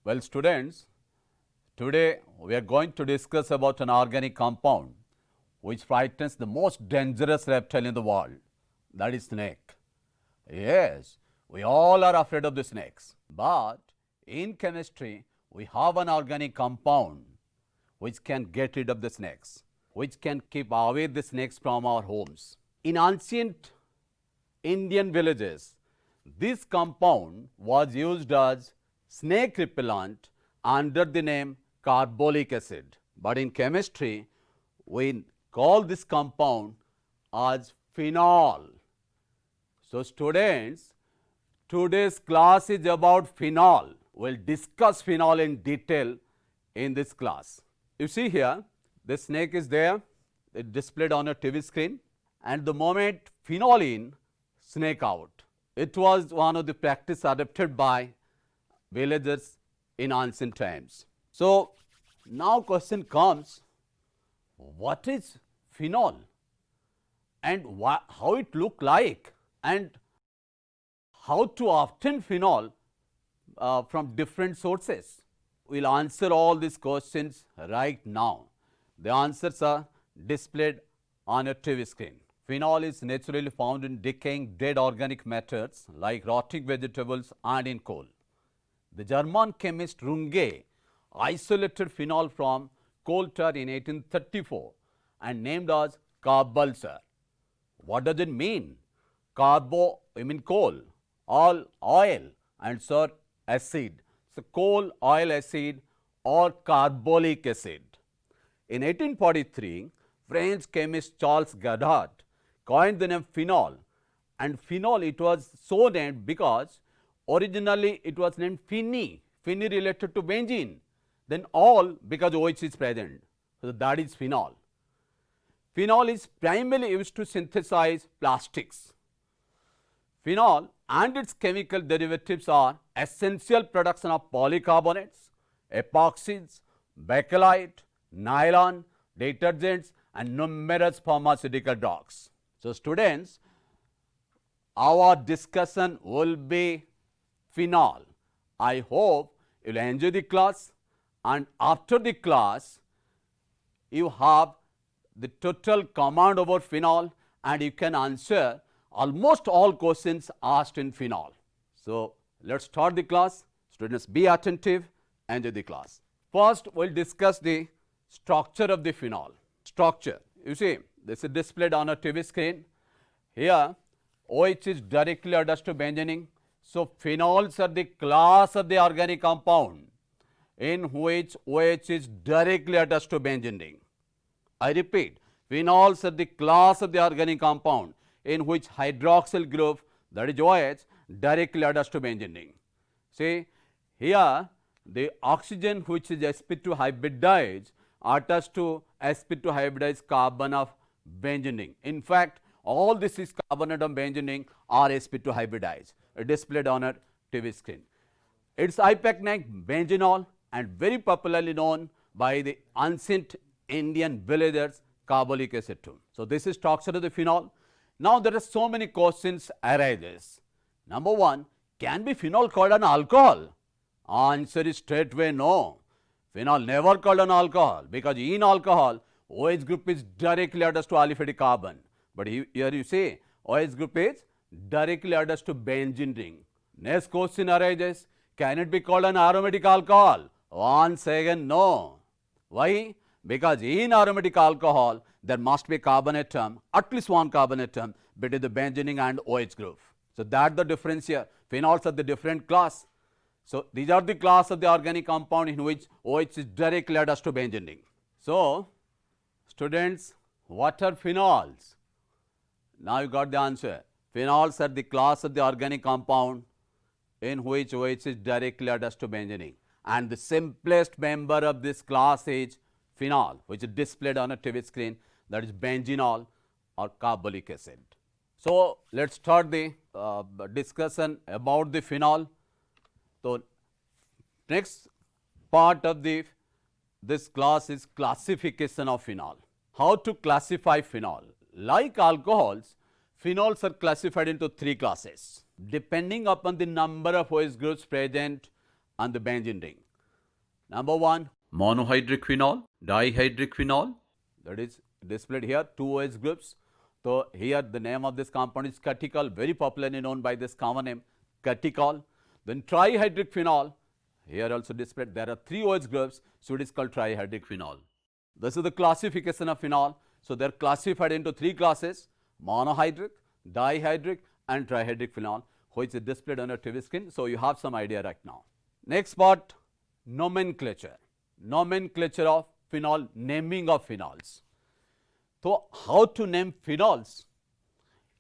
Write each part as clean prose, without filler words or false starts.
Well, students, today we are going to discuss about an organic compound which frightens the most dangerous reptile in the world, that is snake. Yes, we all are afraid of the snakes. But in chemistry, we have an organic compound which can get rid of the snakes, which can keep away the snakes from our homes. In ancient Indian villages, this compound was used as snake repellent under the name carbolic acid. But in chemistry, we call this compound as phenol. So students, today's class is about phenol. We'll discuss phenol in detail in this class. You see here, the snake is there, it displayed on a TV screen, and the moment phenol in, snake out. It was one of the practice adopted by villagers in ancient times. So now question comes, what is phenol and how it look like and how to obtain phenol from different sources? We'll answer all these questions right now. The answers are displayed on a TV screen. Phenol is naturally found in decaying dead organic matters like rotting vegetables and in coal. The German chemist Runge isolated phenol from coal tar in 1834 and named as Carbulcer. What does it mean? Carbo, I mean coal, all oil and sir acid. So coal, oil, acid or carbolic acid. In 1843, French chemist Charles Goddard coined the name phenol, and phenol it was so named because originally it was named phene related to benzene, then all because OH is present. So that is phenol. Phenol is primarily used to synthesize plastics. Phenol and its chemical derivatives are essential production of polycarbonates, epoxies, bakelite, nylon, detergents and numerous pharmaceutical drugs. So students, our discussion will be phenol. I hope you will enjoy the class, and after the class you have the total command over phenol and you can answer almost all questions asked in phenol. So let's start the class. Students, be attentive, enjoy the class. First we will discuss the structure of the phenol. Structure, you see this is displayed on a TV screen. Here OH is directly attached to benzene. So phenols are the class of the organic compound in which OH is directly attached to benzene. I repeat, phenols are the class of the organic compound in which hydroxyl group, that is OH, directly attached to benzene. See here the oxygen which is sp2 hybridized attached to sp2 hybridized carbon of benzene. In fact, all this is carbonate of benzene are sp2 hybridized, displayed on a TV screen. Its IPAC name benzenol and very popularly known by the ancient Indian villagers carbolic acid too. So this is structure of the phenol. Now there are so many questions arises. Number one, can be phenol called an alcohol? Answer is straightway no. Phenol never called an alcohol because in alcohol OH group is directly attached to aliphatic carbon. But here you see OH group is directly attached to benzene ring. Next question arises, can it be called an aromatic alcohol? Once again no. Why? Because in aromatic alcohol there must be a carbon atom, at least one carbon atom between the benzene and OH group. So that's the difference here. Phenols are the different class. So these are the class of the organic compound in which OH is directly attached to benzene. So students, what are phenols? Now you got the answer. Phenols are the class of the organic compound in which OH is directly attached to benzene, and the simplest member of this class is phenol, which is displayed on a TV screen, that is benzenol or carbolic acid. So let's start the discussion about the phenol. So next part of this class is classification of phenol. How to classify phenol? Like alcohols, phenols are classified into three classes depending upon the number of OH groups present on the benzene ring. Number 1, monohydric phenol, dihydric phenol, that is displayed here, 2 OH groups. So here the name of this compound is catechol, very popularly known by this common name, catechol. Then trihydric phenol, here also displayed, there are 3 OH groups, so it is called trihydric phenol. This is the classification of phenol. So they are classified into 3 classes, monohydric, dihydric and trihydric phenol, which is displayed on your TV screen. So you have some idea right now. Next part, nomenclature. Nomenclature of phenol, naming of phenols. So how to name phenols?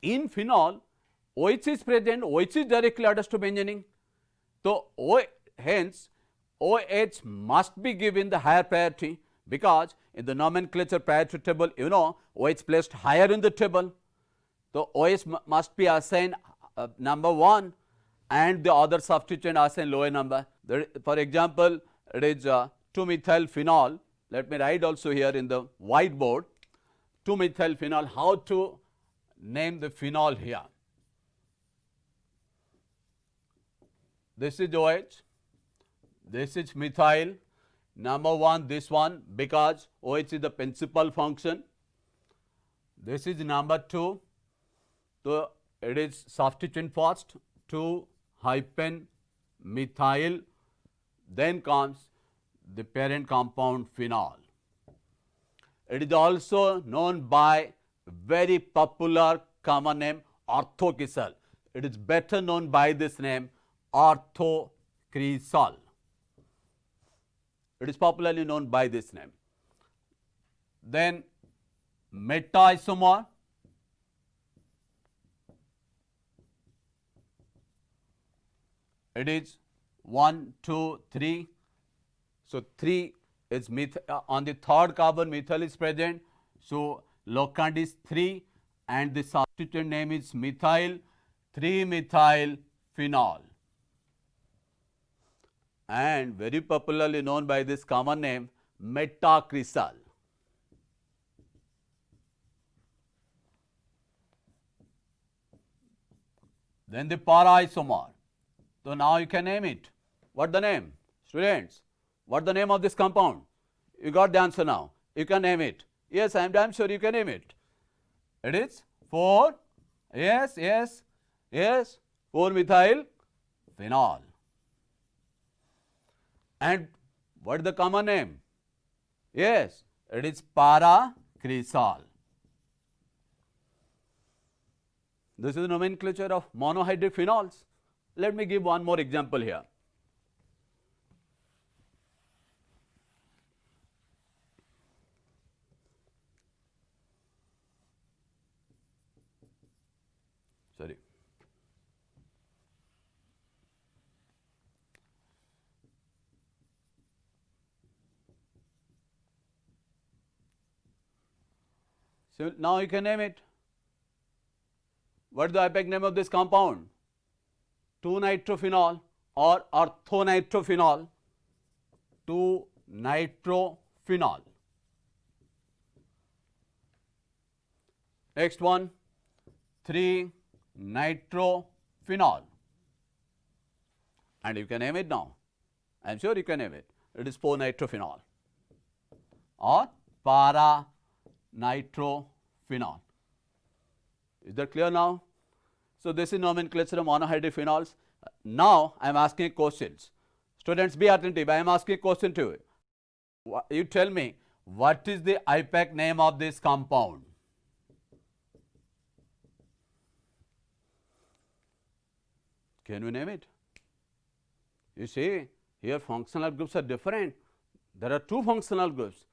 In phenol, OH is present, OH is directly attached to benzening. So hence OH must be given the higher priority, because in the nomenclature priority table, you know, OH placed higher in the table. So OH must be assigned number 1 and the other substituent assigned lower number. For example, it is 2-methyl phenol. Let me write also here in the whiteboard, 2-methyl phenol, how to name the phenol here. This is OH, this is methyl, number 1 this one, because OH is the principal function. This is number 2, so it is substituent first, 2-methyl, then comes the parent compound phenol. It is also known by very popular common name orthocresol. It is better known by this name, orthocresol. It is popularly known by this name. Then meta-isomer, it is 1, 2, 3. So 3 is on the 3rd carbon methyl is present. So locand is 3 and the substituent name is methyl, 3-methyl phenol. And very popularly known by this common name, metacresol. Then the para-isomer. So now you can name it. What the name? Students, what the name of this compound? You got the answer now. You can name it. Yes, I am damn sure you can name it. It is 4, yes, 4-methyl phenol. And what is the common name? Yes, it is para-cresol. This is the nomenclature of monohydric phenols. Let me give one more example here. Sorry. So now you can name it. What is the IUPAC name of this compound? 2-nitrophenol or orthonitrophenol. 2-nitrophenol. Next one, 3-nitrophenol. And you can name it now. I am sure you can name it. It is 4-nitrophenol or para-nitrophenol. Is that clear now? So this is nomenclature of monohydric phenols. Now I am asking questions. Students, be attentive. I am asking a question to you. You tell me, what is the IUPAC name of this compound? Can you name it? You see, here functional groups are different. There are 2 functional groups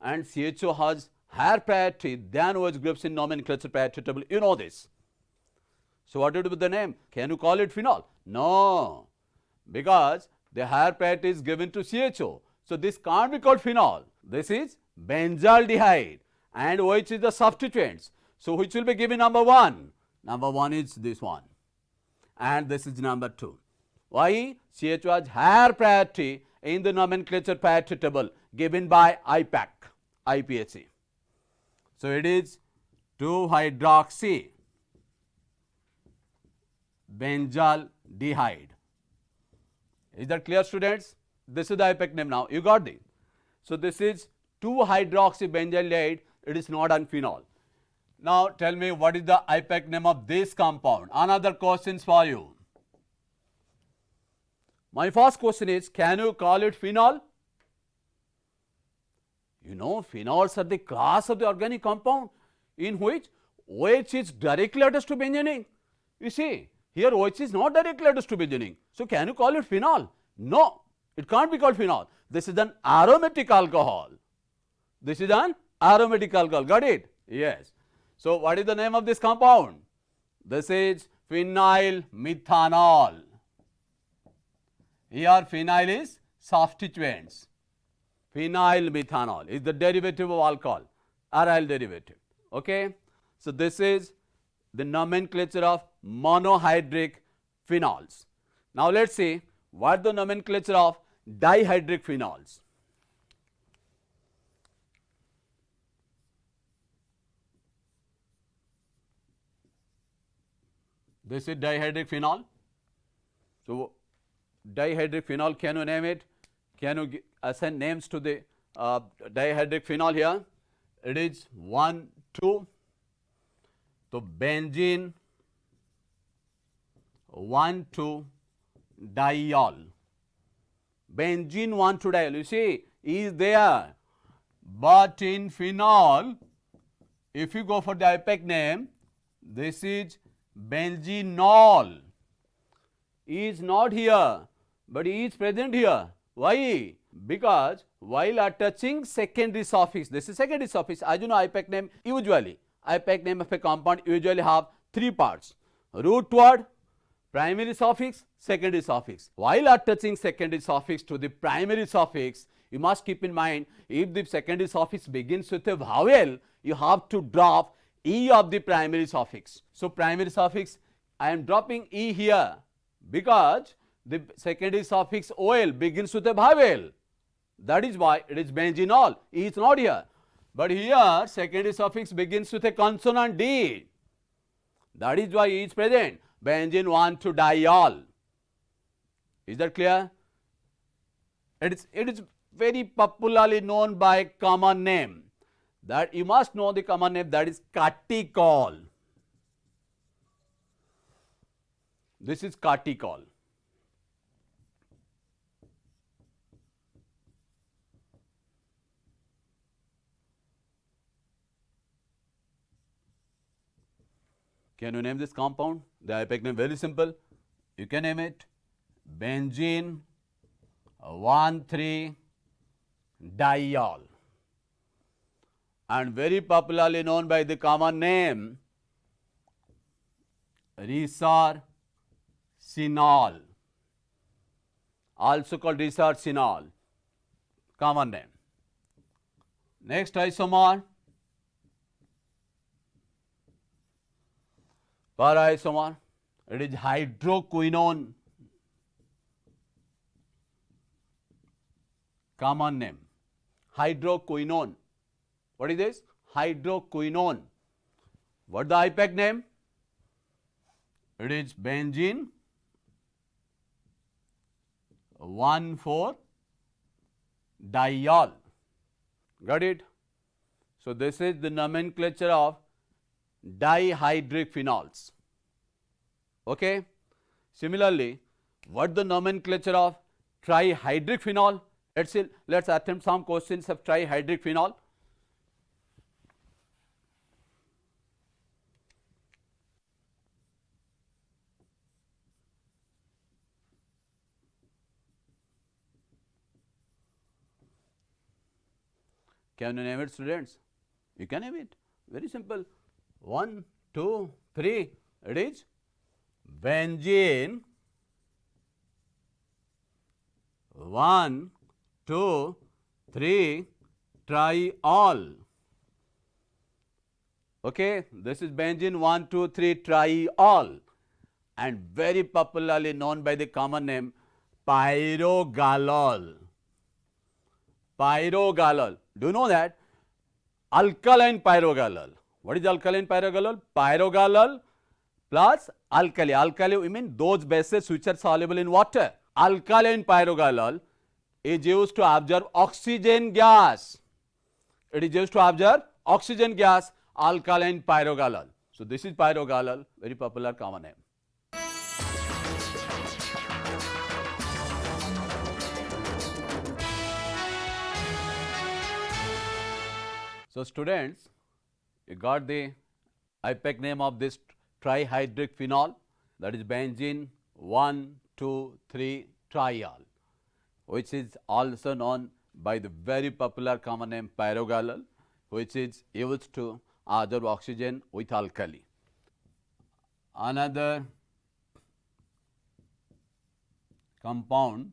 and CHO has higher priority than OH groups in nomenclature priority table. You know this. So what do you do with the name? Can you call it phenol? No, because the higher priority is given to CHO. So this can't be called phenol. This is benzaldehyde and OH is the substituents. So which will be given number 1? Number 1 is this one and this is number 2. Why? CHO has higher priority in the nomenclature priority table given by IUPAC, IPHC. So it is 2-hydroxy benzaldehyde. Is that clear, students? This is the IUPAC name now. You got it. So this is 2-hydroxybenzaldehyde. It is not on phenol. Now tell me what is the IUPAC name of this compound? Another questions for you. My first question is, can you call it phenol? You know, phenols are the class of the organic compound in which OH is directly attached to benzene. You see, here OH is not directly attached to benzene. So can you call it phenol? No, it can't be called phenol. This is an aromatic alcohol. This is an aromatic alcohol. Got it? Yes. So what is the name of this compound? This is phenyl methanol. Here phenyl is substituents. Phenyl methanol is the derivative of alcohol, aryl derivative. Okay. So this is the nomenclature of monohydric phenols. Now let's see what the nomenclature of dihydric phenols. This is dihydric phenol. So dihydric phenol, can you name it? Can you assign names to the dihydric phenol here? It is 1, 2. So benzene 1,2 diol. Benzene 1,2 diol. You see, is there. But in phenol, if you go for the IUPAC name, this is benzenol. Is not here, but is present here. Why? Because while attaching secondary suffix, this is secondary suffix. As you know, IUPAC name usually, IUPAC name of a compound usually have 3 parts: root word, primary suffix, secondary suffix. While attaching secondary suffix to the primary suffix, you must keep in mind, if the secondary suffix begins with a vowel, you have to drop E of the primary suffix. So primary suffix, I am dropping E here because the secondary suffix OL begins with a vowel. That is why it is benzenol. E is not here. But here secondary suffix begins with a consonant D. That is why E is present. Benzene 1,2 diol. Is that clear? It is very popularly known by common name. That you must know the common name, that is catechol. This is catechol. Can you name this compound? The IUPAC name very simple. You can name it benzene 1,3 diol, and very popularly known by the common name risarcinol, also called risarcinol, common name. Next isomer, per isomer, it is hydroquinone, common name, hydroquinone. What is this? Hydroquinone. What the IUPAC name? It is benzene 1,4 diol. Got it? So this is the nomenclature of dihydric phenols. Okay. Similarly, what the nomenclature of trihydric phenol? Let's attempt some questions of trihydric phenol. Can you name it, students? You can name it. Very simple. 1, 2, 3. It is benzene 1, 2, 3 triol. Okay, this is benzene 1, 2, 3 triol, and very popularly known by the common name pyrogalol. Pyrogalol. Do you know that? Alkaline pyrogalol. What is alkaline pyrogalol? Pyrogalol plus alkali. Alkali, we mean those bases which are soluble in water. Alkaline pyrogalol is used to absorb oxygen gas. It is used to absorb oxygen gas, alkaline pyrogalol. So this is pyrogalol, very popular common name. So students, you got the IPAC name of this trihydric phenol, that is benzene 1,2,3-triol, which is also known by the very popular common name pyrogalol, which is used to absorb oxygen with alkali. Another compound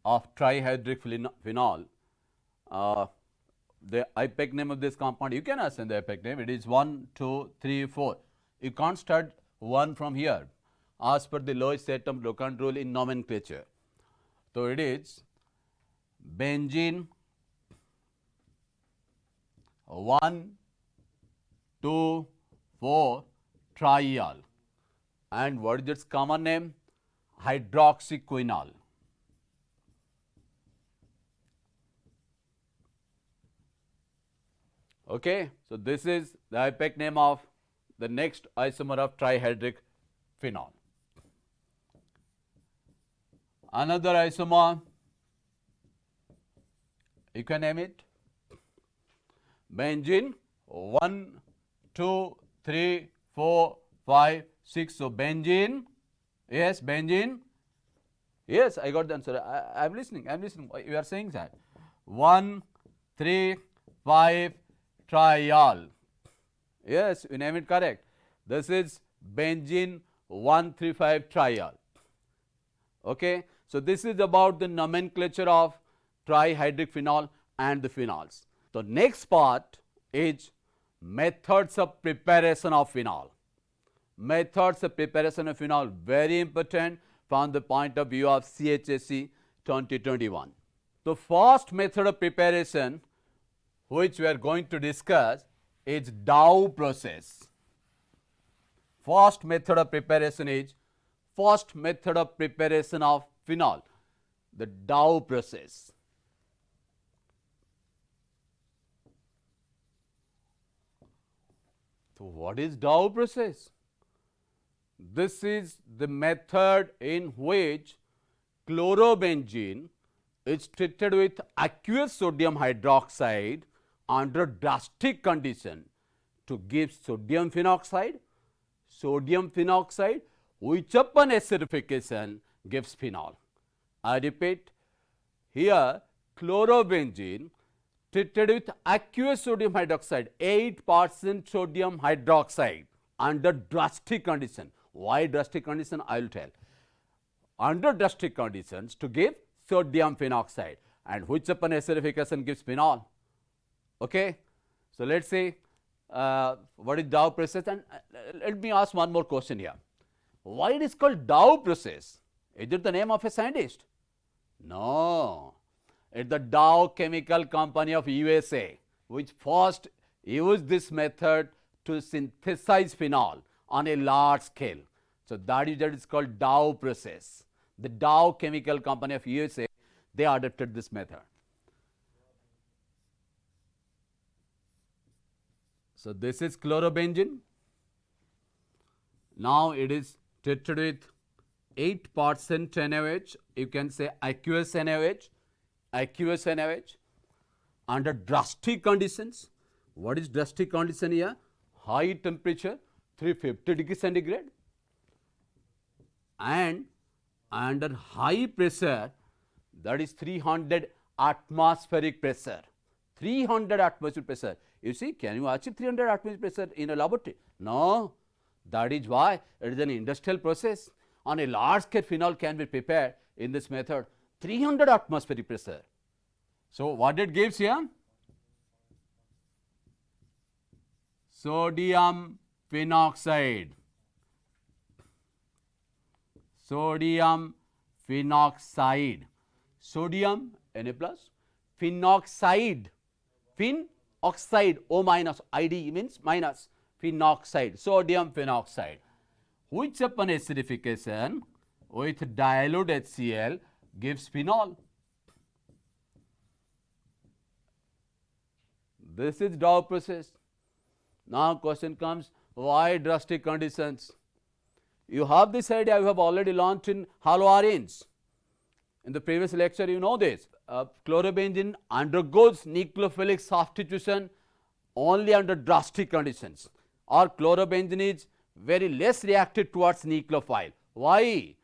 of trihydric phenol, the IPAC name of this compound, you can assign the IPAC name, it is 1, 2, 3, 4. You can't start 1 from here as per the lowest atom locant rule in nomenclature. So it is benzene 1, 2, 4 triol, and what is its common name? Hydroxyquinol. Okay, so this is the IPAC name of the next isomer of trihydric phenol. Another isomer, you can name it benzene 1, 2, 3, 4, 5, 6. So benzene, yes, benzene. Yes, I got the answer. I am listening. You are saying that 1, 3, 5 triol. Yes, you name it correct. This is benzene 1,3,5 triol. Okay, so this is about the nomenclature of trihydric phenol and the phenols. The next part is methods of preparation of phenol. Methods of preparation of phenol, very important from the point of view of CHSE 2021. The first method of preparation which we are going to discuss is Dow process. First method of preparation is first method of preparation of phenol, the Dow process. So what is Dow process? This is the method in which chlorobenzene is treated with aqueous sodium hydroxide under drastic condition to give sodium phenoxide, which upon acidification gives phenol. I repeat, here chlorobenzene treated with aqueous sodium hydroxide, 8% sodium hydroxide under drastic condition. Why drastic condition? I will tell. Under drastic conditions to give sodium phenoxide, and which upon acidification gives phenol. Okay, so let's say what is Dow process, and let me ask one more question here. Why it is called Dow process? Is it the name of a scientist? No, it's the Dow Chemical Company of USA, which first used this method to synthesize phenol on a large scale. So that is called Dow process. The Dow Chemical Company of USA, they adopted this method. So this is chlorobenzene. Now it is treated with 8% NaOH. You can say aqueous NaOH. Under drastic conditions. What is drastic condition here? High temperature, 350 degrees centigrade, and under high pressure, that is 300 atmospheric pressure. 300 atmospheric pressure. You see, can you achieve 300 atmospheric pressure in a laboratory? No. That is why it is an industrial process. On a large scale, phenol can be prepared in this method. 300 atmospheric pressure. So what it gives here? Sodium phenoxide. Sodium phenoxide. Sodium Na plus, phenoxide. Phenoxide, O minus, ID means minus, phenoxide, sodium phenoxide, which upon acidification with dilute HCl gives phenol. This is Dow process. Now question comes, why drastic conditions? You have this idea, you have already learnt in haloarenes. In the previous lecture, you know this. Chlorobenzene undergoes nucleophilic substitution only under drastic conditions, or chlorobenzene is very less reactive towards nucleophile. Why?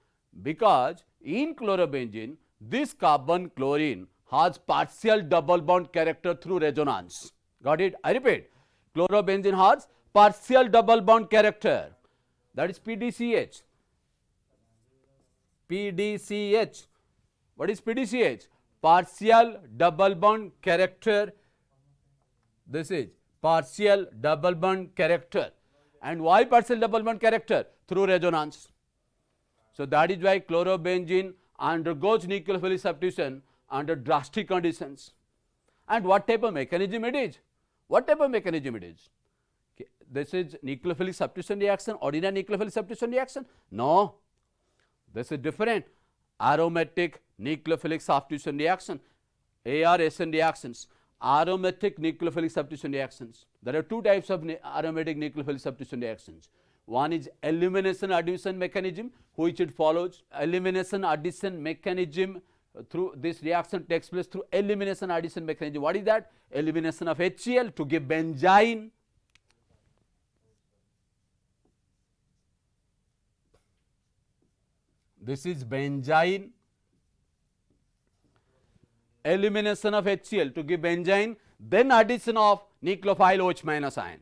Because in chlorobenzene, this carbon chlorine has partial double bond character through resonance. Got it? I repeat, chlorobenzene has partial double bond character, that is PDCH. PDCH. What is PDCH? Partial double bond character. This is partial double bond character. And why partial double bond character? Through resonance. So that is why chlorobenzene undergoes nucleophilic substitution under drastic conditions. And what type of mechanism it is? What type of mechanism it is? This is nucleophilic substitution reaction, ordinary nucleophilic substitution reaction? No. This is different. Aromatic nucleophilic substitution reaction, ARSN reactions, aromatic nucleophilic substitution reactions. There are two types of aromatic nucleophilic substitution reactions. One is elimination addition mechanism, which it follows. Elimination addition mechanism, through this reaction takes place through elimination addition mechanism. What is that? Elimination of HCl to give benzene. This is benzene. Elimination of HCl to give benzene, then addition of nucleophile OH minus ion.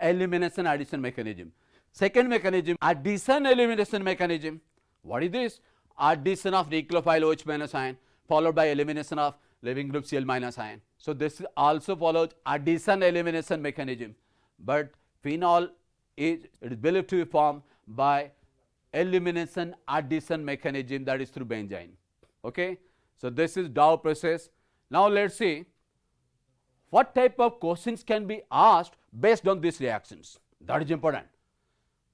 Elimination addition mechanism. Second mechanism, addition elimination mechanism. What is this? Addition of nucleophile OH minus ion followed by elimination of leaving group Cl minus ion. So this also follows addition elimination mechanism. But phenol is believed to be formed by elimination addition mechanism, that is through benzene. Okay. So this is Dow process. Now let's see what type of questions can be asked based on these reactions. That is important.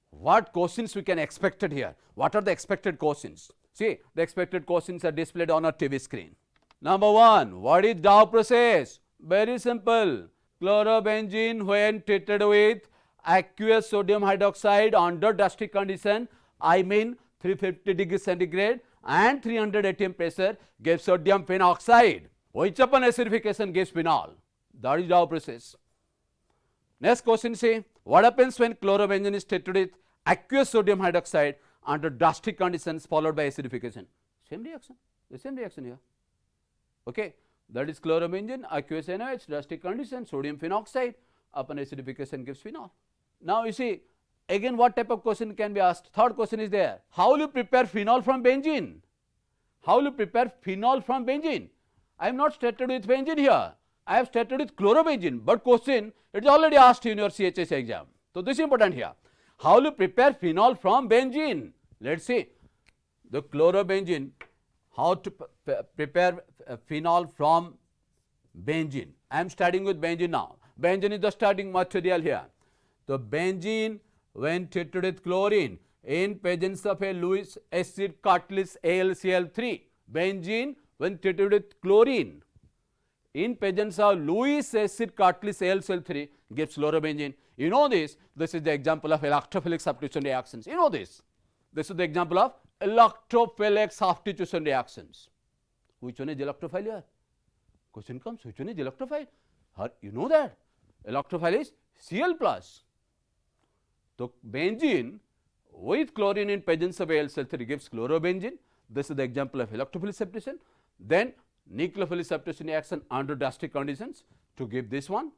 What questions we can expect here? What are the expected questions? See, the expected questions are displayed on our TV screen. Number one, what is Dow process? Very simple. Chlorobenzene when treated with aqueous sodium hydroxide under drastic condition, I mean 350 degrees centigrade and 300 atm pressure, gives sodium phenoxide, which upon acidification gives phenol. That is Dow process. Next question, say, what happens when chlorobenzene is treated with aqueous sodium hydroxide under drastic conditions followed by acidification? Same reaction, the same reaction here. Okay, that is chlorobenzene, aqueous NaOH, drastic condition, sodium phenoxide, upon acidification gives phenol. Now you see, again what type of question can be asked? Third question is there. How will you prepare phenol from benzene? How will you prepare phenol from benzene? I am not started with benzene here. I have started with chlorobenzene, but question it is already asked in your CHS exam. So this is important here. How will you prepare phenol from benzene? Let's see. The chlorobenzene, how to prepare phenol from benzene. I am starting with benzene now. Benzene is the starting material here. So benzene when treated with chlorine in presence of a Lewis acid catalyst AlCl3. Benzene when treated with chlorine in presence of Lewis acid catalyst AlCl3 gives chlorobenzene. You know this. This is the example of electrophilic substitution reactions. You know this. This is the example of electrophilic substitution reactions. Which one is electrophile here? Question comes, which one is electrophile? You know that. Electrophile is Cl plus. So benzene with chlorine in presence of AlCl3 gives chlorobenzene. This is the example of electrophilic substitution. Then nucleophilic substitution reaction under drastic conditions to give this one.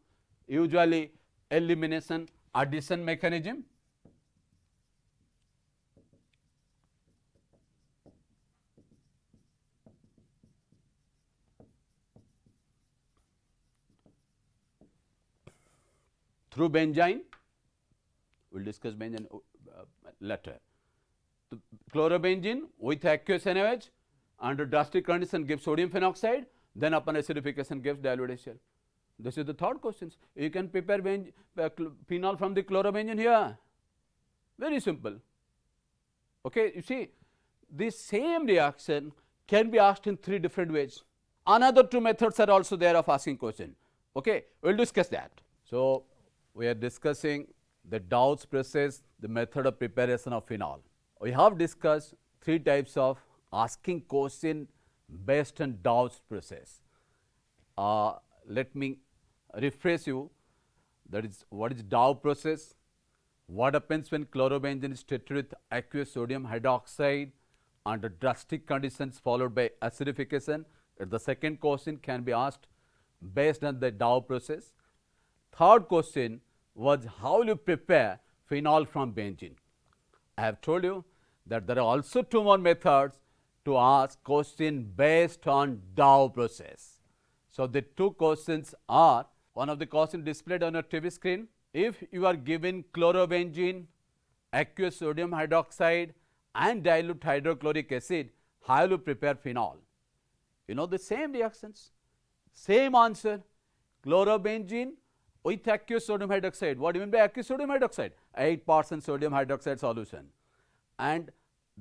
Usually elimination addition mechanism. Through benzene, we will discuss benzene later. So, chlorobenzene with aqueous NaOH under drastic condition gives sodium phenoxide, then upon acidification gives dilute HCl. This is the third question. You can prepare phenol from the chlorobenzene here. Very simple. Okay, you see, this same reaction can be asked in 3 different ways. Another 2 methods are also there of asking question. Okay, we'll discuss that. So we are discussing the Dow's process, the method of preparation of phenol. We have discussed 3 types of asking question based on Dow's process. Let me refresh you. That is, what is Dow process? What happens when chlorobenzene is treated with aqueous sodium hydroxide under drastic conditions followed by acidification? The second question can be asked based on the Dow process. Third question was, how will you prepare phenol from benzene? I have told you that there are also 2 more methods to ask question based on Dow process. So the 2 questions are, one of the questions displayed on your TV screen. If you are given chlorobenzene, aqueous sodium hydroxide and dilute hydrochloric acid, how will you prepare phenol? You know the same reactions, same answer. Chlorobenzene with aqueous sodium hydroxide. What do you mean by aqueous sodium hydroxide? 8% sodium hydroxide solution. And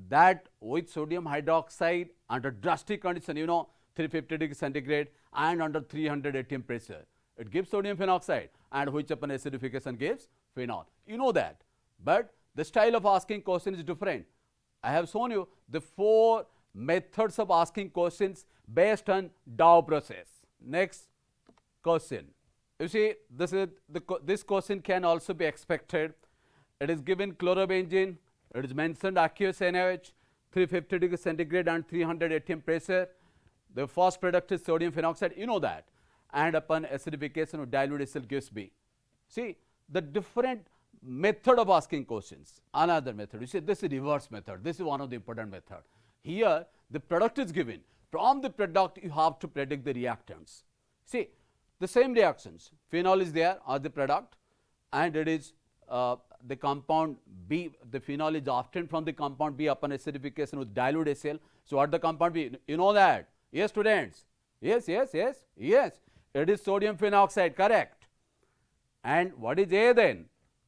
that with sodium hydroxide under drastic condition, 350 degrees centigrade and under 300 atm pressure, it gives sodium phenoxide, and which upon acidification gives phenol. You know that. But the style of asking question is different. I have shown you the 4 methods of asking questions based on Dow process. Next question. You see, this question can also be expected. It is given chlorobenzene, it is mentioned aqueous NaOH, 350 degrees centigrade and 300 atm pressure. The first product is sodium phenoxide, you know that. And upon acidification of dilute HCl gives B. See, the different method of asking questions. Another method, you see, this is reverse method. This is one of the important method. Here, the product is given. From the product, you have to predict the reactants. See, the same reactions. Phenol is there as the product, and it is the compound B. The phenol is obtained from the compound B upon acidification with dilute HCl. So, what the compound B? You know that? Yes, students? Yes. It is sodium phenoxide, correct. And what is A then?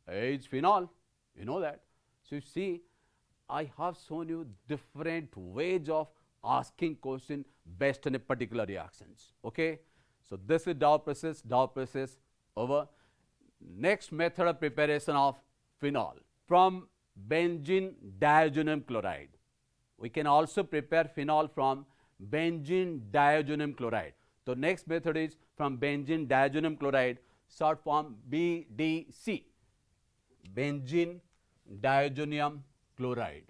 A is phenol. You know that. So, you see, I have shown you different ways of asking question based on a particular reactions. Okay. So, this is Dow process over. Next method of preparation of phenol from benzene diazonium chloride. We can also prepare phenol from benzene diazonium chloride. So, next method is from benzene diazonium chloride, short form BDC, benzene diazonium chloride.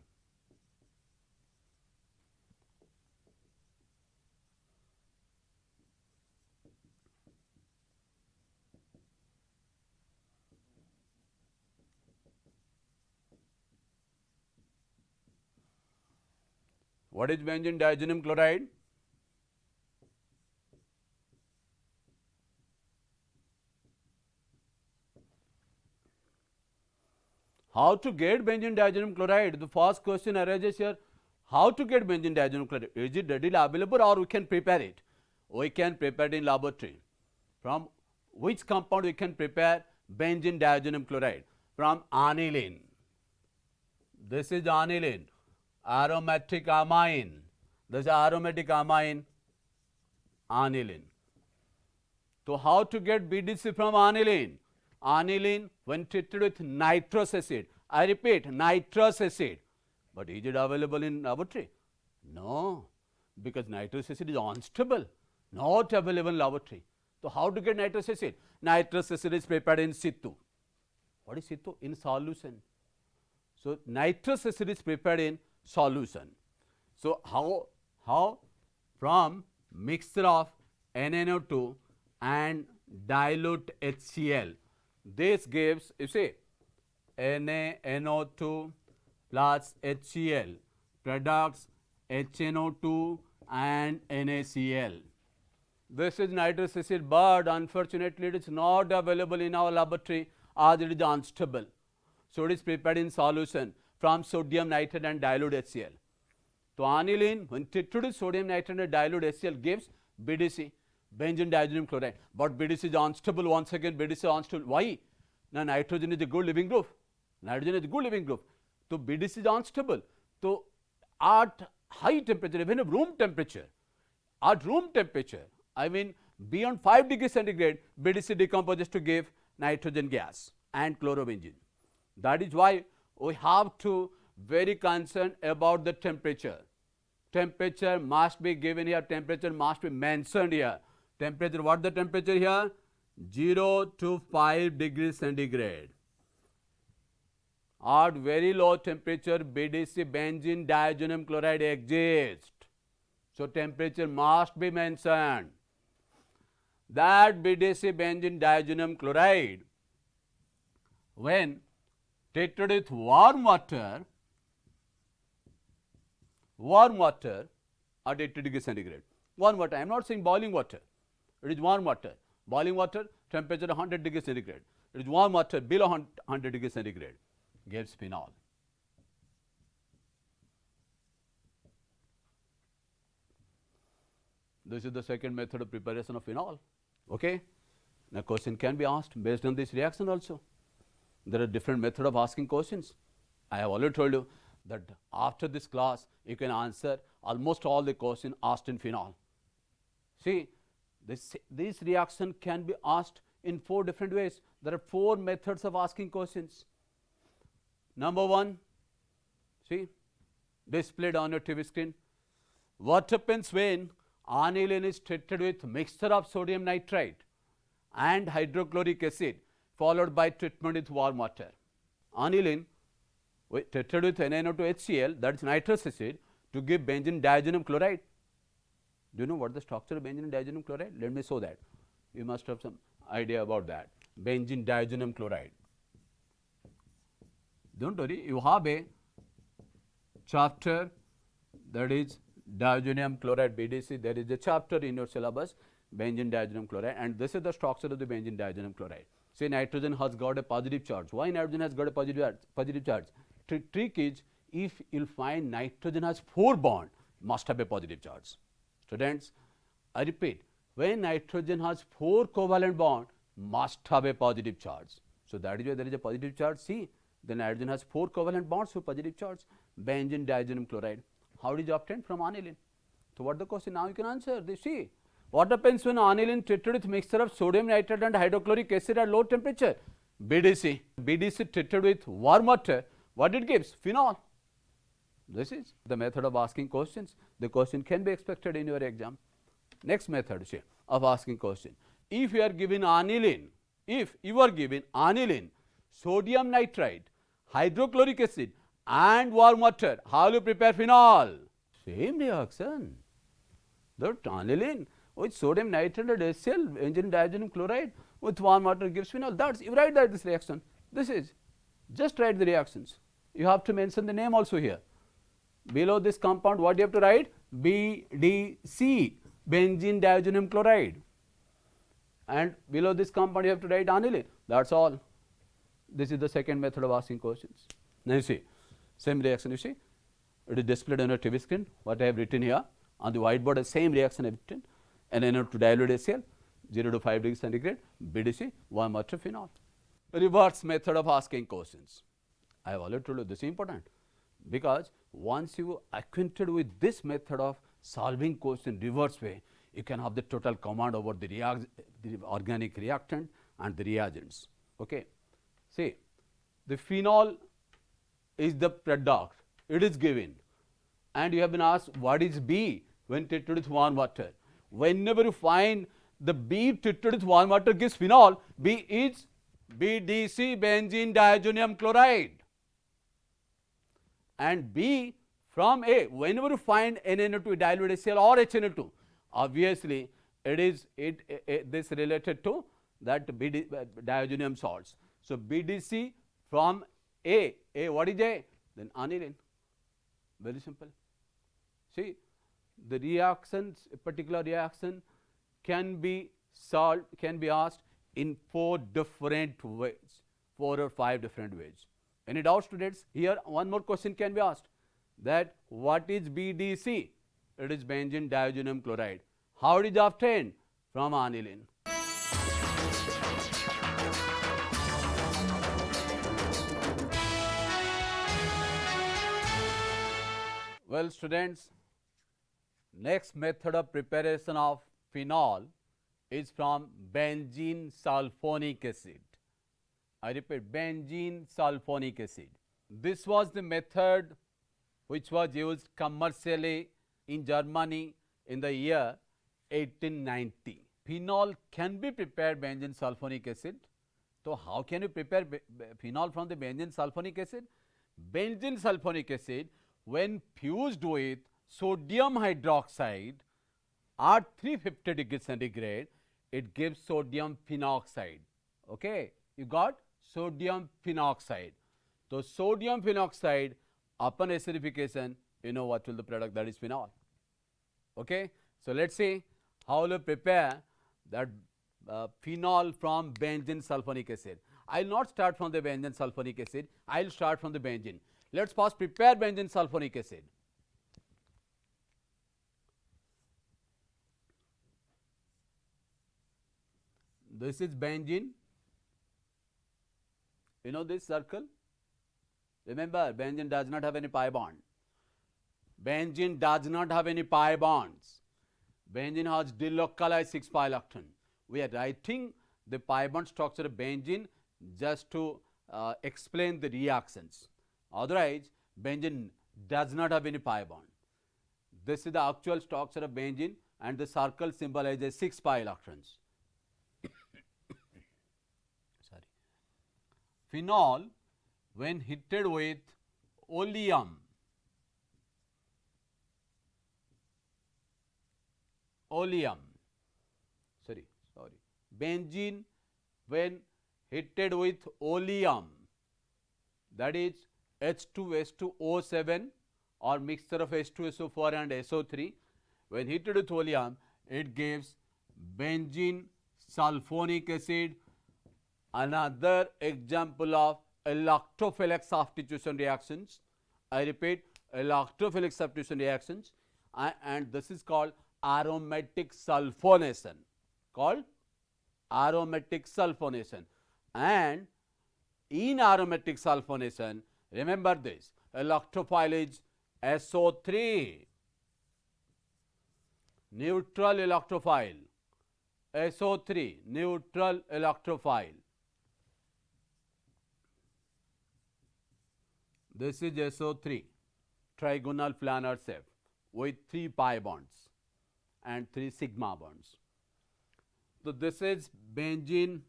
What is benzene diazonium chloride? How to get benzene diazonium chloride? The first question arises here. How to get benzene diazonium chloride? Is it readily available or we can prepare it? We can prepare it in laboratory. From which compound we can prepare benzene diazonium chloride? From aniline. This is aniline. Aromatic amine. This is aromatic amine, aniline. So, how to get BDC from aniline? Aniline when treated with nitrous acid. I repeat, nitrous acid. But is it available in laboratory? No, because nitrous acid is unstable, not available in laboratory. So, how to get nitrous acid? Nitrous acid is prepared in situ. What is situ? In solution. So, nitrous acid is prepared in solution. So, how? From mixture of NaNO2 and dilute HCl. This gives, you see, NaNO2 plus HCl products HNO2 and NaCl. This is nitrous acid, but unfortunately it is not available in our laboratory as it is unstable. So, it is prepared in solution from sodium nitrate and dilute HCl. So, aniline when treated with sodium nitrate and dilute HCl gives BDC, benzene diazonium chloride. But BDC is unstable. Once again, BDC is unstable. Why? Now, nitrogen is a good living group. Nitrogen is a good living group. So, BDC is unstable. So, at high temperature, even room temperature, at room temperature, I mean beyond 5 degrees centigrade, BDC decomposes to give nitrogen gas and chlorobenzene. That is why we have to very concerned about the temperature. Temperature must be given here, temperature must be mentioned here. Temperature, what the temperature here? 0 to 5 degrees centigrade. At very low temperature, BDC benzene diazonium chloride exists. So temperature must be mentioned. That BDC benzene diazonium chloride, when treated with warm water at 80 degrees centigrade. Warm water, I am not saying boiling water. It is warm water. Boiling water, temperature 100 degrees centigrade. It is warm water below 100 degrees centigrade. Gives phenol. This is the second method of preparation of phenol. Okay. Now question can be asked based on this reaction also. There are different methods of asking questions. I have already told you that after this class you can answer almost all the questions asked in phenol. See, this reaction can be asked in 4 different ways. There are 4 methods of asking questions. Number 1, see, displayed on your TV screen. What happens when aniline is treated with mixture of sodium nitrite and hydrochloric acid followed by treatment with warm water? Aniline treated with NaNO2HCl, that is nitrous acid, to give benzene diazonium chloride. Do you know what the structure of benzene diazonium chloride? Let me show that. You must have some idea about that. Benzene diazonium chloride. Don't worry, you have a chapter that is diazonium chloride BDC. There is a chapter in your syllabus, benzene diazonium chloride, and this is the structure of the benzene diazonium chloride. Say nitrogen has got a positive charge. Why nitrogen has got a positive charge? Trick is, if you'll find nitrogen has 4 bonds, must have a positive charge. Students, I repeat, when nitrogen has 4 covalent bonds, must have a positive charge. So that is why there is a positive charge. See, the nitrogen has 4 covalent bonds with positive charge. Benzene diazonium chloride. How it is obtained? From aniline. So what the question? Now you can answer. See, what happens when aniline treated with mixture of sodium nitrate and hydrochloric acid at low temperature? BDC. BDC treated with warm water. What it gives? Phenol. This is the method of asking questions. The question can be expected in your exam. Next method of asking question. If you are given aniline, sodium nitrite, hydrochloric acid and warm water, how will you prepare phenol? Same reaction. The aniline with sodium nitrate and HCl, benzene diazonium chloride with warm water gives phenol. That's, you write that this reaction. This is, just write the reactions. You have to mention the name also here. Below this compound, what you have to write? BDC, benzene diazonium chloride. And below this compound, you have to write aniline. That's all. This is the second method of asking questions. Now you see, same reaction you see. It is displayed on your TV screen. What I have written here on the whiteboard, the same reaction I have written. NaNO2 dilute HCl, 0 to 5 degrees centigrade, BDC, warm water, phenol. Reverse method of asking questions. I have already told you this is important, because once you are acquainted with this method of solving question reverse way, you can have the total command over the organic reactant and the reagents. Okay. See, the phenol is the product, it is given, and you have been asked what is B when treated with warm water. Whenever you find the B treated with warm water gives phenol, B is BDC, benzene diazonium chloride. And B from A, whenever you find NaNO2 dilute HCl or HNO2, obviously it is this related to that diazonium salts. So BDC from A what is A? Then aniline. Very simple. See, the reactions, a particular reaction can be solved, can be asked in 4 different ways, 4 or 5 different ways. Any doubt, students? Here one more question can be asked, that what is BDC? It is benzene diazonium chloride. How it is obtained? From aniline. Well, students, Next method of preparation of phenol is from benzene sulfonic acid. I repeat, benzene sulfonic acid. This was the method which was used commercially in Germany in the year 1890. Phenol can be prepared benzene sulfonic acid. So how can you prepare phenol from the benzene sulfonic acid? Benzene sulfonic acid, when fused with sodium hydroxide at 350 degrees centigrade, it gives sodium phenoxide. Okay, you got sodium phenoxide. So sodium phenoxide, upon acidification, you know what will the product, that is phenol. Okay, so let's see how will you prepare that phenol from benzene sulfonic acid. I will not start from the benzene sulfonic acid, I will start from the benzene. Let's first prepare benzene sulfonic acid. This is benzene. You know this circle? Remember, benzene does not have any pi bond. Benzene does not have any pi bonds. Benzene has delocalized 6 pi electron. We are writing the pi bond structure of benzene just to explain the reactions. Otherwise, benzene does not have any pi bond. This is the actual structure of benzene, and the circle symbolizes 6 pi electrons. Sorry. Phenol, when heated with oleum, benzene when heated with oleum, that is H2SO7 or mixture of H2SO4 and SO3, when heated with oleum, it gives benzene sulfonic acid. Another example of electrophilic substitution reactions. I repeat, electrophilic substitution reactions, and this is called aromatic sulfonation, and in aromatic sulfonation, remember this, electrophile is SO3, neutral electrophile, SO3, neutral electrophile. This is SO3, trigonal planar shape with 3 pi bonds and 3 sigma bonds. So this is benzene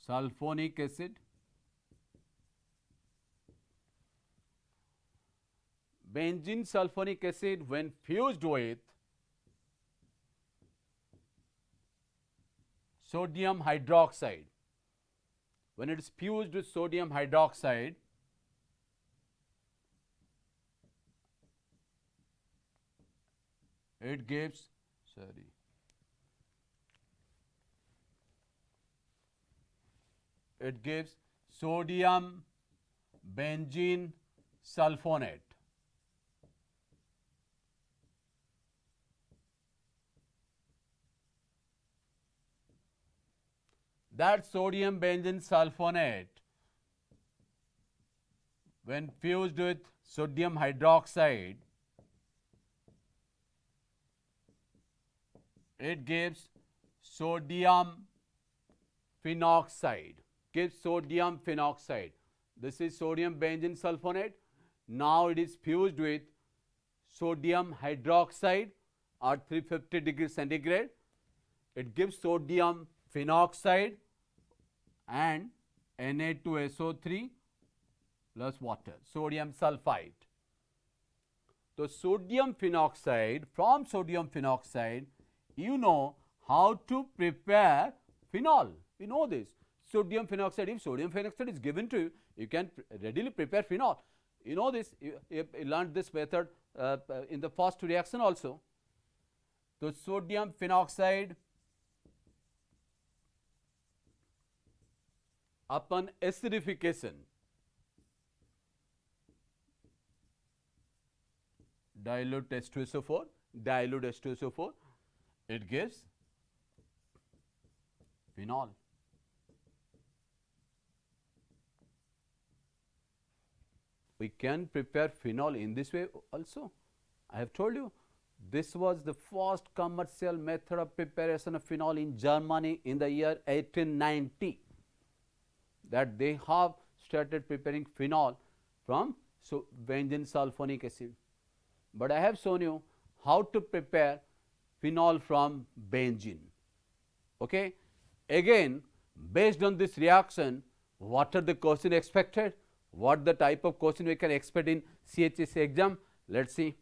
sulfonic acid. Benzene sulfonic acid, when fused with sodium hydroxide, when it is fused with sodium hydroxide, it gives, it gives sodium benzene sulfonate. That sodium benzene sulfonate, when fused with sodium hydroxide, it gives sodium phenoxide. This is sodium benzene sulfonate. Now it is fused with sodium hydroxide at 350 degrees centigrade. It gives sodium phenoxide and Na2SO3 plus water, sodium sulfide. So sodium phenoxide, from sodium phenoxide, you know how to prepare phenol. You know this. Sodium phenoxide, if sodium phenoxide is given to you, you can readily prepare phenol. You know this, you learned this method in the first reaction also. So sodium phenoxide, upon acidification, dilute H2SO4, it gives phenol. we can prepare phenol in this way also. I have told you this was the first commercial method of preparation of phenol in Germany in the year 1890, that they have started preparing phenol from benzene sulfonic acid. But I have shown you how to prepare phenol from benzene. Okay. Again, based on this reaction, what are the question expected? What the type of question we can expect in CHSC exam? Let's see.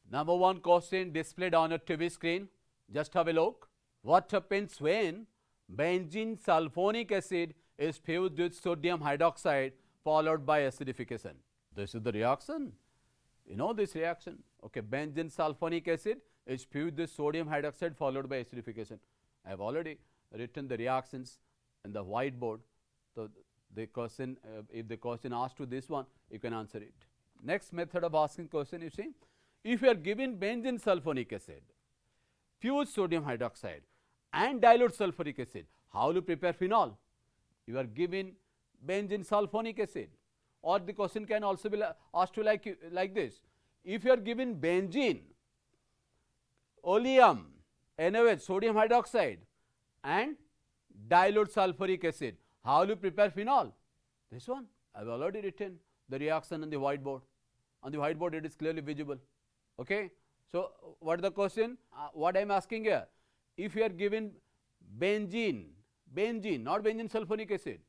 Number one question displayed on your TV screen. Just have a look. What happens when benzene sulfonic acid is fused with sodium hydroxide followed by acidification? This is the reaction. You know this reaction. Okay, benzene sulfonic acid is fused with sodium hydroxide followed by acidification. I have already written the reactions in the whiteboard. So the question, if the question asked to this one, you can answer it. Next method of asking question, you see, if you are given benzene sulfonic acid, fused sodium hydroxide and dilute sulfuric acid, how to prepare phenol? You are given benzene sulfonic acid, or the question can also be asked to like this. If you are given benzene, oleum, NaOH, sodium hydroxide and dilute sulfuric acid, how to prepare phenol? This one I have already written the reaction on the whiteboard. On the whiteboard it is clearly visible. Okay. So, what is the question? What I am asking here? If you are given benzene, not benzene sulfonic acid,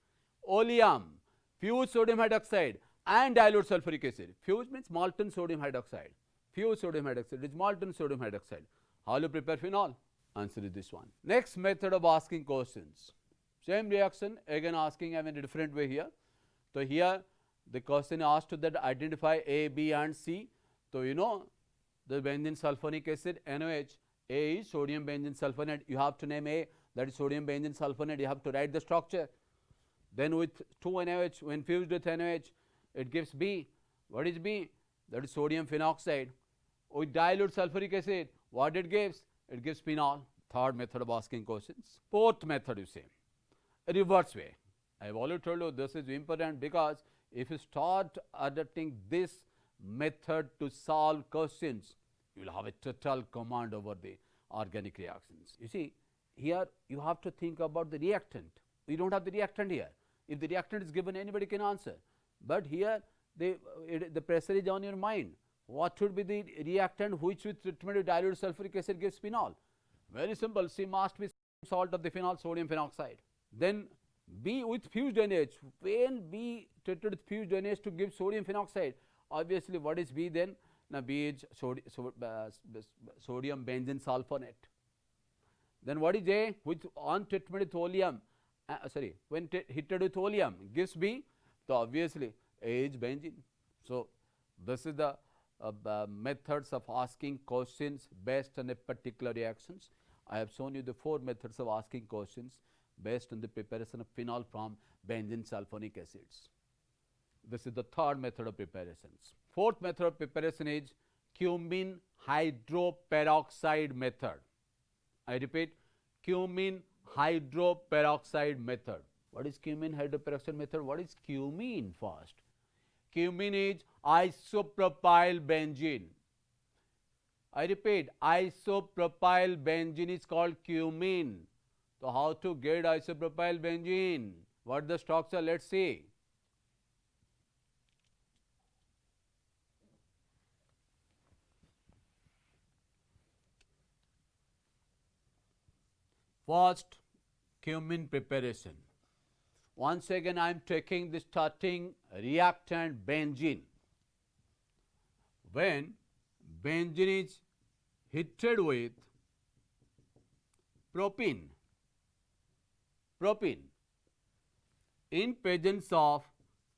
oleum, fused sodium hydroxide and dilute sulfuric acid. Fused means molten sodium hydroxide. Fused sodium hydroxide is molten sodium hydroxide. How to prepare phenol? Answer is this one. Next method of asking questions. Same reaction, again asking in a different way here. So, here the question asked to that identify A, B and C. So, you know the benzene sulfonic acid, NaOH, A is sodium benzene sulfonate. You have to name A, that is sodium benzene sulfonate. You have to write the structure. Then with 2 NaOH, when fused with NaOH, it gives B. What is B? That is sodium phenoxide. With dilute sulfuric acid, what it gives? It gives phenol. Third method of asking questions. Fourth method, you say, reverse way. I have already told you this is important, because if you start adopting this method to solve questions, you will have a total command over the organic reactions. You see, here you have to think about the reactant. We don't have the reactant here. If the reactant is given, anybody can answer. But here the pressure is on your mind. What should be the reactant which with treatment with dilute sulfuric acid gives phenol? Very simple. C must be salt of the phenol, sodium phenoxide. Then B with fused NaOH. When B treated with fused NaOH to give sodium phenoxide, obviously what is B then? Now B is sodium benzene sulfonate. Then what is A? Which on treatment with oleum, when heated with oleum gives B, so obviously A is benzene. So this is the methods of asking questions based on a particular reactions. I have shown you the 4 methods of asking questions based on the preparation of phenol from benzene sulfonic acids. This is the third method of preparations. Fourth method of preparation is cumene hydroperoxide method. I repeat, cumene hydroperoxide method. What is cumene hydroperoxide method? What is cumene first? Cumene is isopropyl benzene. I repeat, isopropyl benzene is called cumene. So, how to get isopropyl benzene? What the structure? Let's see. First, cumene preparation. Once again, I am taking the starting reactant benzene. When benzene is heated with propene in presence of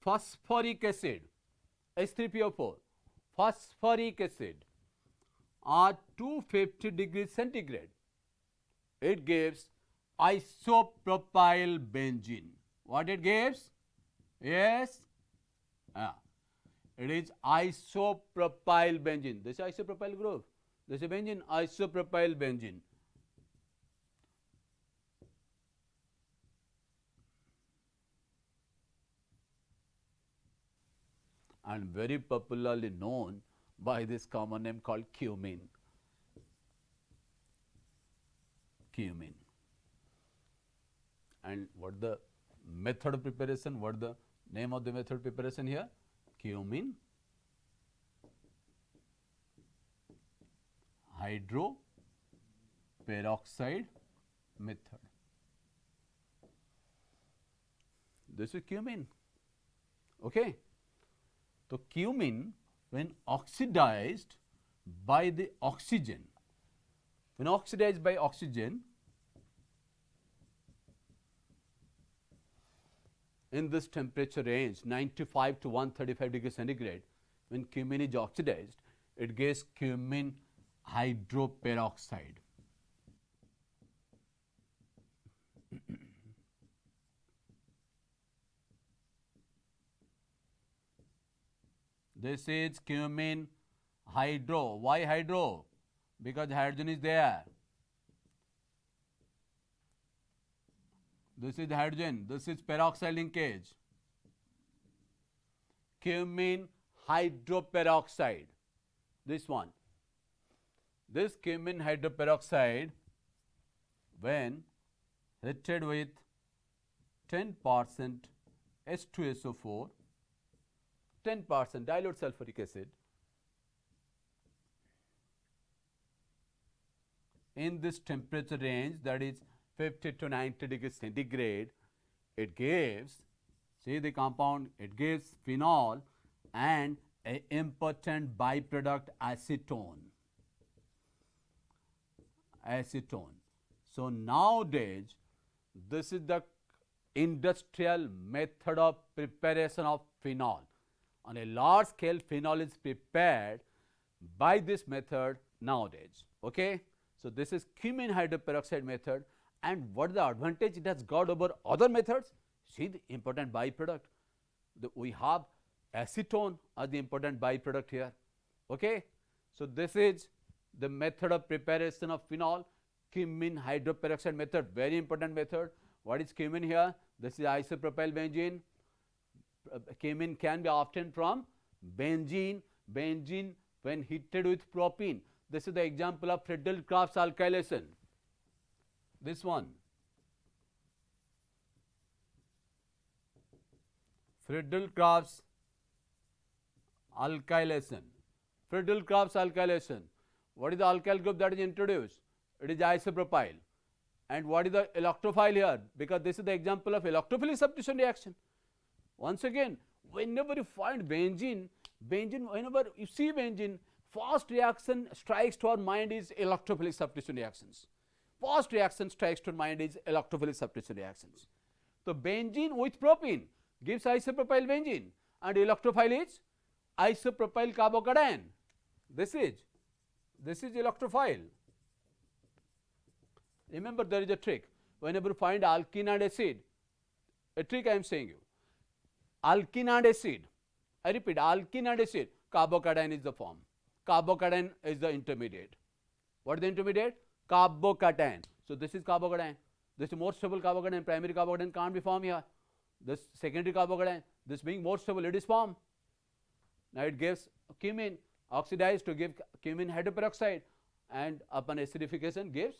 phosphoric acid, H3PO4, phosphoric acid at 250 degrees centigrade, it gives isopropyl benzene. What it gives? Yes, it is isopropyl benzene. This is isopropyl group. This is benzene, isopropyl benzene. and very popularly known by this common name called cumin. Cumin. And what the method of preparation? What the name of the method of preparation here? Cumin hydroperoxide method. This is cumin. Okay. So, cumin when oxidized by the oxygen, when oxidized by oxygen in this temperature range 95 to 135 degrees centigrade, when cumin is oxidized, it gives cumin hydroperoxide. This is cumin hydro. Why hydro? Because hydrogen is there. This is hydrogen. This is peroxide linkage. Cumin hydroperoxide. This one. This cumin hydroperoxide, when heated with 10% H2SO4, 10% dilute sulfuric acid, in this temperature range, that is 50 to 90 degrees centigrade, it gives, see the compound, it gives phenol and an important byproduct acetone. Acetone. So, nowadays, this is the industrial method of preparation of phenol. On a large scale, phenol is prepared by this method nowadays. Okay? So, this is cumin hydroperoxide method, and what the advantage it has got over other methods? See the important byproduct. We have acetone as the important byproduct here. Okay? So, this is the method of preparation of phenol, cumin hydroperoxide method, very important method. What is cumin here? This is isopropyl benzene. Cumin can be obtained from benzene. Benzene when heated with propene. This is the example of Friedel-Crafts alkylation. This one. Friedel-Crafts alkylation. Friedel-Crafts alkylation. What is the alkyl group that is introduced? It is isopropyl. And what is the electrophile here? Because this is the example of electrophilic substitution reaction. Once again, whenever you find benzene, whenever you see benzene, first reaction strikes to our mind is electrophilic substitution reactions. First reaction strikes to our mind is electrophilic substitution reactions. So, benzene with propene gives isopropyl benzene, and electrophile is isopropyl carbocation. This is electrophile. Remember, there is a trick. Whenever you find alkene and acid, a trick I am saying you. Alkene and acid, I repeat, alkene and acid, carbocation is the form. Carbocation is the intermediate. What is the intermediate? Carbocation. So, this is carbocation. This is more stable carbocation. Primary carbocation can't be formed here. This secondary carbocation, this being more stable, it is formed. Now, it gives cumin oxidized to give cumin hydroperoxide, and upon acidification gives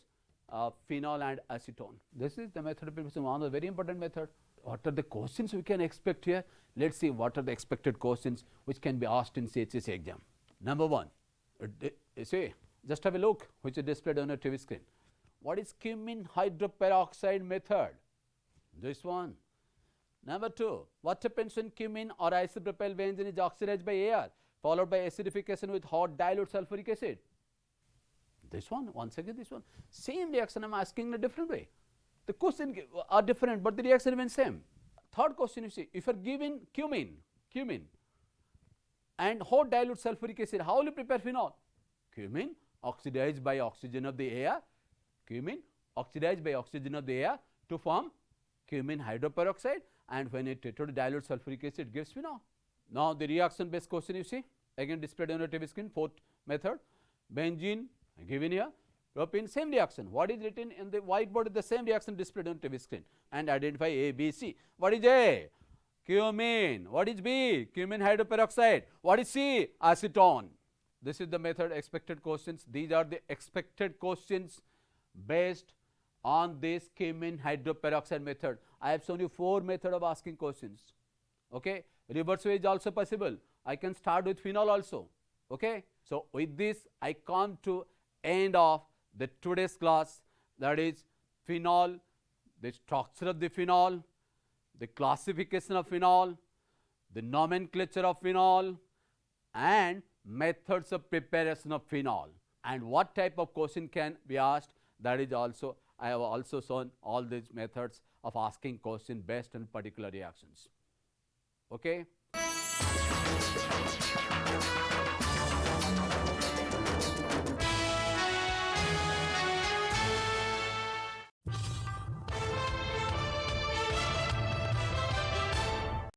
phenol and acetone. This is the method of preparation, one of the very important method. What are the questions we can expect here? Let us see what are the expected questions which can be asked in CHSE exam. Number 1, say, just have a look which is displayed on your TV screen. What is cumin hydroperoxide method? This one. Number 2, what happens when cumin or isopropyl benzene is oxidized by air followed by acidification with hot dilute sulfuric acid? This one, once again this one. Same reaction I am asking in a different way. The question are different, but the reaction remains same. Third question, you see, if you are given cumin and hot dilute sulfuric acid, how will you prepare phenol? Cumin oxidized by oxygen of the air, cumin oxidized by oxygen of the air to form cumin hydroperoxide, and when it treated dilute sulfuric acid gives phenol. Now, the reaction based question you see, again displayed on your TV screen, fourth method, benzene given here, propene, same reaction. What is written in the whiteboard is the same reaction displayed on TV screen, and identify A, B, C. What is A? Cumene. What is B? Cumene hydroperoxide. What is C? Acetone. This is the method expected questions. These are the expected questions based on this cumene hydroperoxide method. I have shown you 4 methods of asking questions. Okay. Reverse way is also possible. I can start with phenol also. Okay. So with this I come to end of the today's class, that is phenol, the structure of the phenol, the classification of phenol, the nomenclature of phenol, and methods of preparation of phenol, and what type of question can be asked. That is also, I have also shown all these methods of asking question based on particular reactions. Okay.